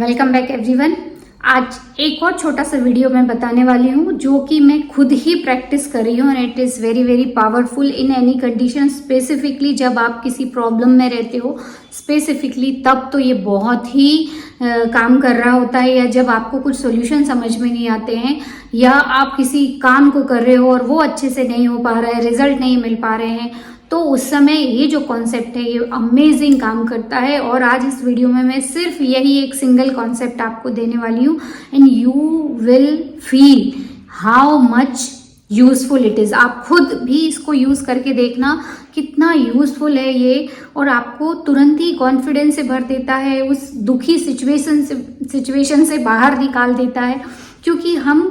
Welcome back everyone. आज एक और छोटा सा वीडियो मैं बताने वाली हूँ जो कि मैं खुद ही प्रैक्टिस कर रही हूँ and it is very very powerful in any condition. Specifically जब आप किसी प्रॉब्लम में रहते हो स्पेसिफिकली, तब तो ये बहुत ही काम कर रहा होता है, या जब आपको कुछ सॉल्यूशन समझ में नहीं आते हैं, या आप किसी काम को कर रहे हो और वो अच्छे से नहीं हो पा रहा है, रिजल्ट नहीं मिल पा रहे हैं, तो उस समय ये जो कॉन्सेप्ट है ये अमेजिंग काम करता है। और आज इस वीडियो में मैं सिर्फ यही एक सिंगल कॉन्सेप्ट आपको देने वाली हूँ and you will feel how much useful it is. आप खुद भी इसको यूज़ करके देखना कितना यूजफुल है ये, और आपको तुरंत ही कॉन्फिडेंस से भर देता है, उस दुखी सिचुएशन से बाहर निकाल देता है। क्योंकि हम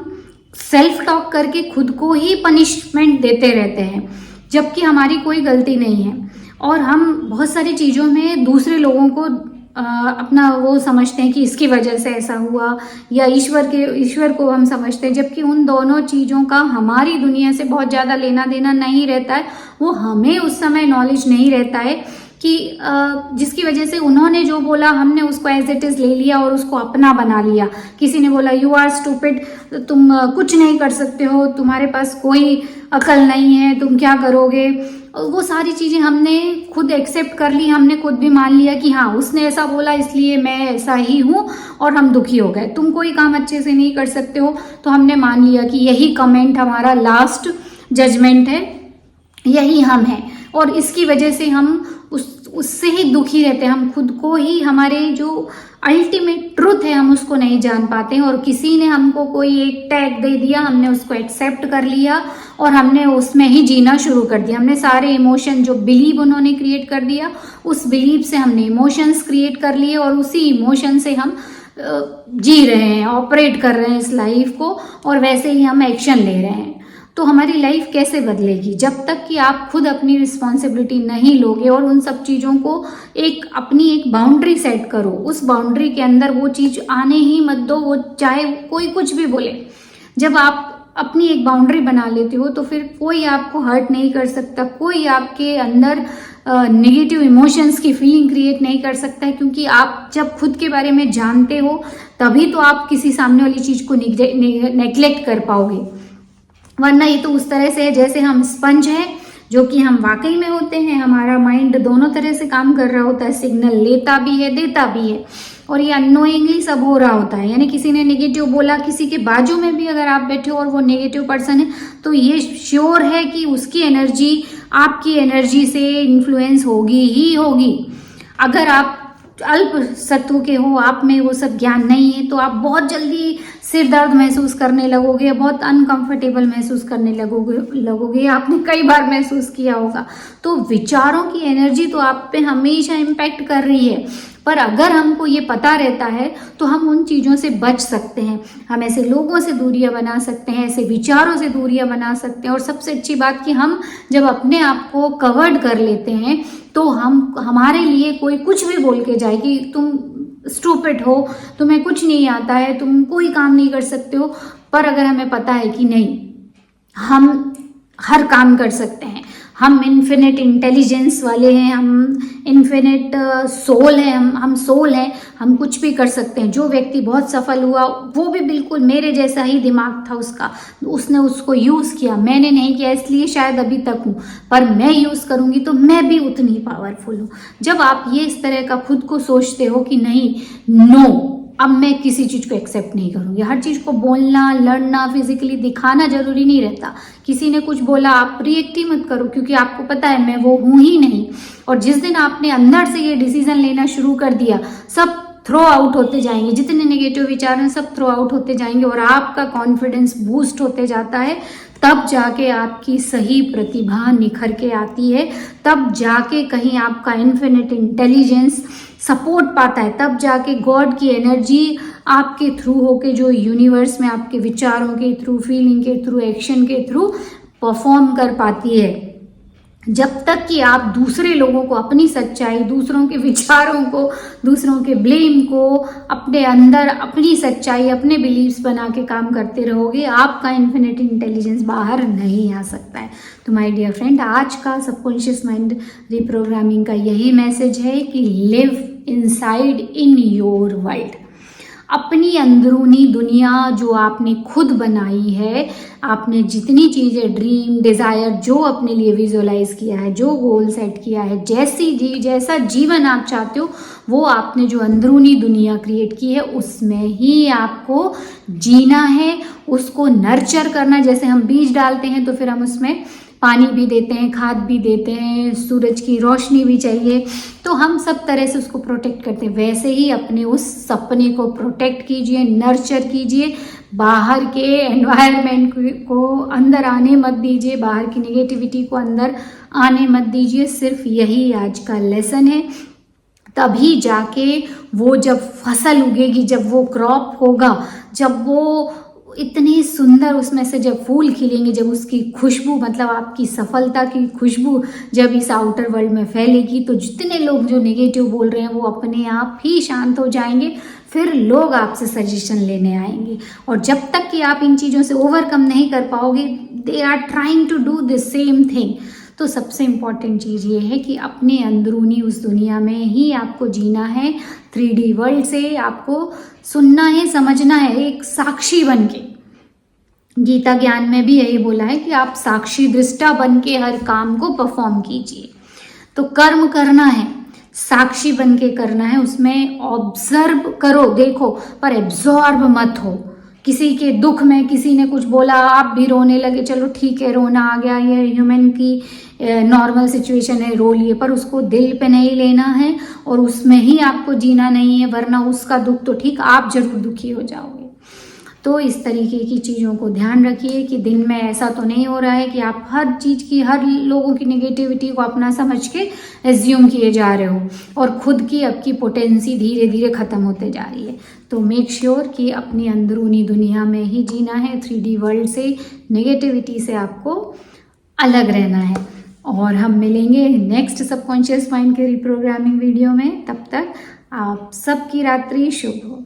सेल्फ टॉक करके खुद को ही पनिशमेंट देते रहते हैं जबकि हमारी कोई गलती नहीं है, और हम बहुत सारी चीज़ों में दूसरे लोगों को अपना वो समझते हैं कि इसकी वजह से ऐसा हुआ, या ईश्वर को हम समझते हैं, जबकि उन दोनों चीज़ों का हमारी दुनिया से बहुत ज़्यादा लेना देना नहीं रहता है। वो हमें उस समय नॉलेज नहीं रहता है कि जिसकी वजह से उन्होंने जो बोला हमने उसको एज इट इज़ ले लिया और उसको अपना बना लिया। किसी ने बोला यू आर स्टूपिड, तुम कुछ नहीं कर सकते हो, तुम्हारे पास कोई अकल नहीं है, तुम क्या करोगे। वो सारी चीज़ें हमने खुद एक्सेप्ट कर ली, हमने खुद भी मान लिया कि हाँ उसने ऐसा बोला इसलिए मैं ऐसा ही हूँ, और हम दुखी हो गए। तुम कोई काम अच्छे से नहीं कर सकते हो, तो हमने मान लिया कि यही कमेंट हमारा लास्ट जजमेंट है, यही हम हैं, और इसकी वजह से हम उससे ही दुखी रहते हैं। हम खुद को ही, हमारे जो अल्टीमेट ट्रुथ है हम उसको नहीं जान पाते हैं, और किसी ने हमको कोई एक टैग दे दिया, हमने उसको एक्सेप्ट कर लिया और हमने उसमें ही जीना शुरू कर दिया। हमने सारे इमोशन जो बिलीव उन्होंने क्रिएट कर दिया, उस बिलीव से हमने इमोशंस क्रिएट कर लिए, और उसी इमोशन से हम जी रहे हैं, ऑपरेट कर रहे हैं इस लाइफ को, और वैसे ही हम एक्शन ले रहे हैं। तो हमारी लाइफ कैसे बदलेगी जब तक कि आप खुद अपनी रिस्पॉन्सिबिलिटी नहीं लोगे और उन सब चीज़ों को अपनी एक बाउंड्री सेट करो। उस बाउंड्री के अंदर वो चीज़ आने ही मत दो, वो चाहे कोई कुछ भी बोले। जब आप अपनी एक बाउंड्री बना लेते हो तो फिर कोई आपको हर्ट नहीं कर सकता, कोई आपके अंदर नेगेटिव इमोशंस की फीलिंग क्रिएट नहीं कर सकता है। क्योंकि आप जब खुद के बारे में जानते हो तभी तो आप किसी सामने वाली चीज़ को नेग्लेक्ट कर पाओगे, वरना ये तो उस तरह से है जैसे हम स्पंज हैं, जो कि हम वाकई में होते हैं। हमारा माइंड दोनों तरह से काम कर रहा होता है, सिग्नल लेता भी है देता भी है, और ये अननोइंगली सब हो रहा होता है। यानी किसी ने नेगेटिव बोला, किसी के बाजू में भी अगर आप बैठे हो और वो नेगेटिव पर्सन है, तो ये श्योर है कि उसकी एनर्जी आपकी एनर्जी से इन्फ्लुएंस होगी ही होगी। अगर आप अल्प सत्व के हो, आप में वो सब ज्ञान नहीं है, तो आप बहुत जल्दी सिर दर्द महसूस करने लगोगे, बहुत अनकंफर्टेबल महसूस करने लगोगे। आपने कई बार महसूस किया होगा। तो विचारों की एनर्जी तो आप पे हमेशा इम्पैक्ट कर रही है, पर अगर हमको ये पता रहता है तो हम उन चीज़ों से बच सकते हैं। हम ऐसे लोगों से दूरियां बना सकते हैं, ऐसे विचारों से दूरियां बना सकते हैं। और सबसे अच्छी बात कि हम जब अपने आप को कवर्ड कर लेते हैं तो हमारे लिए कोई कुछ भी बोल के जाए कि तुम स्टूपिड हो, तुम्हें कुछ नहीं आता है, तुम कोई काम नहीं कर सकते हो, पर अगर हमें पता है कि नहीं, हम हर काम कर सकते हैं, हम इन्फिनिट इंटेलिजेंस वाले हैं, हम इन्फिनिट सोल हैं, हम सोल हैं, हम कुछ भी कर सकते हैं। जो व्यक्ति बहुत सफल हुआ वो भी बिल्कुल मेरे जैसा ही दिमाग था उसका, उसने उसको यूज़ किया, मैंने नहीं किया, इसलिए शायद अभी तक हूँ, पर मैं यूज़ करूँगी तो मैं भी उतनी पावरफुल हूँ। जब आप ये इस तरह का खुद को सोचते हो कि नहीं, नो, अब मैं किसी चीज़ को एक्सेप्ट नहीं करूँगी। हर चीज़ को बोलना, लड़ना, फिजिकली दिखाना जरूरी नहीं रहता। किसी ने कुछ बोला, आप रिएक्ट ही मत करो, क्योंकि आपको पता है मैं वो हूँ ही नहीं। और जिस दिन आपने अंदर से ये डिसीजन लेना शुरू कर दिया, सब थ्रो आउट होते जाएंगे, जितने नेगेटिव विचार हैं सब थ्रो आउट होते जाएंगे, और आपका कॉन्फिडेंस बूस्ट होते जाता है। तब जाके आपकी सही प्रतिभा निखर के आती है, तब जाके कहीं आपका इन्फिनिट इंटेलिजेंस सपोर्ट पाता है, तब जाके गॉड की एनर्जी आपके थ्रू होके, जो यूनिवर्स में आपके विचारों के थ्रू, फीलिंग के थ्रू, एक्शन के थ्रू परफॉर्म कर पाती है। जब तक कि आप दूसरे लोगों को, अपनी सच्चाई, दूसरों के विचारों को, दूसरों के ब्लेम को अपने अंदर, अपनी सच्चाई, अपने बिलीव्स बना के काम करते रहोगे, आपका इन्फिनिट इंटेलिजेंस बाहर नहीं आ सकता है। तो माय डियर फ्रेंड, आज का सबकॉन्शियस माइंड रिप्रोग्रामिंग का यही मैसेज है कि live inside in your world. अपनी अंदरूनी दुनिया जो आपने खुद बनाई है, आपने जितनी चीज़ें ड्रीम डिज़ायर जो अपने लिए विजुअलाइज किया है, जो गोल सेट किया है, जैसा जीवन आप चाहते हो, वो आपने जो अंदरूनी दुनिया क्रिएट की है उसमें ही आपको जीना है, उसको नर्चर करना। जैसे हम बीज डालते हैं तो फिर हम उसमें पानी भी देते हैं, खाद भी देते हैं, सूरज की रोशनी भी चाहिए, तो हम सब तरह से उसको प्रोटेक्ट करते हैं। वैसे ही अपने उस सपने को प्रोटेक्ट कीजिए, नर्चर कीजिए, बाहर के एनवायरनमेंट को अंदर आने मत दीजिए, बाहर की नेगेटिविटी को अंदर आने मत दीजिए। सिर्फ यही आज का लेसन है। तभी जाके वो जब फसल उगेगी, जब वो क्रॉप होगा, जब वो इतनी सुंदर उसमें से जब फूल खिलेंगे, जब उसकी खुशबू, मतलब आपकी सफलता की खुशबू जब इस आउटर वर्ल्ड में फैलेगी, तो जितने लोग जो नेगेटिव बोल रहे हैं वो अपने आप ही शांत हो जाएंगे। फिर लोग आपसे सजेशन लेने आएंगे। और जब तक कि आप इन चीज़ों से ओवरकम नहीं कर पाओगे, they are trying to do the same thing. तो सबसे इम्पॉर्टेंट चीज़ ये है कि अपने अंदरूनी उस दुनिया में ही आपको जीना है। 3D वर्ल्ड से आपको सुनना है, समझना है, एक साक्षी बन के। गीता ज्ञान में भी यही बोला है कि आप साक्षी दृष्टा बन के हर काम को परफॉर्म कीजिए। तो कर्म करना है, साक्षी बन के करना है, उसमें ऑब्जर्व करो, देखो, पर एब्जॉर्ब मत हो। किसी के दुख में किसी ने कुछ बोला, आप भी रोने लगे, चलो ठीक है, रोना आ गया, ये ह्यूमन की नॉर्मल सिचुएशन है, रो लिए, पर उसको दिल पे नहीं लेना है और उसमें ही आपको जीना नहीं है, वरना उसका दुख तो ठीक, आप जरूर दुखी हो जाओगे। तो इस तरीके की चीज़ों को ध्यान रखिए कि दिन में ऐसा तो नहीं हो रहा है कि आप हर चीज़ की, हर लोगों की नेगेटिविटी को अपना समझ के एज्यूम किए जा रहे हो और खुद की आपकी पोटेंसी धीरे धीरे ख़त्म होते जा रही है। तो मेक श्योर कि अपनी अंदरूनी दुनिया में ही जीना है। 3D वर्ल्ड से, नेगेटिविटी से आपको अलग रहना है। और हम मिलेंगे नेक्स्ट सबकॉन्शियस माइंड के रिप्रोग्रामिंग वीडियो में। तब तक आप सबकी रात्रि शुभ हो।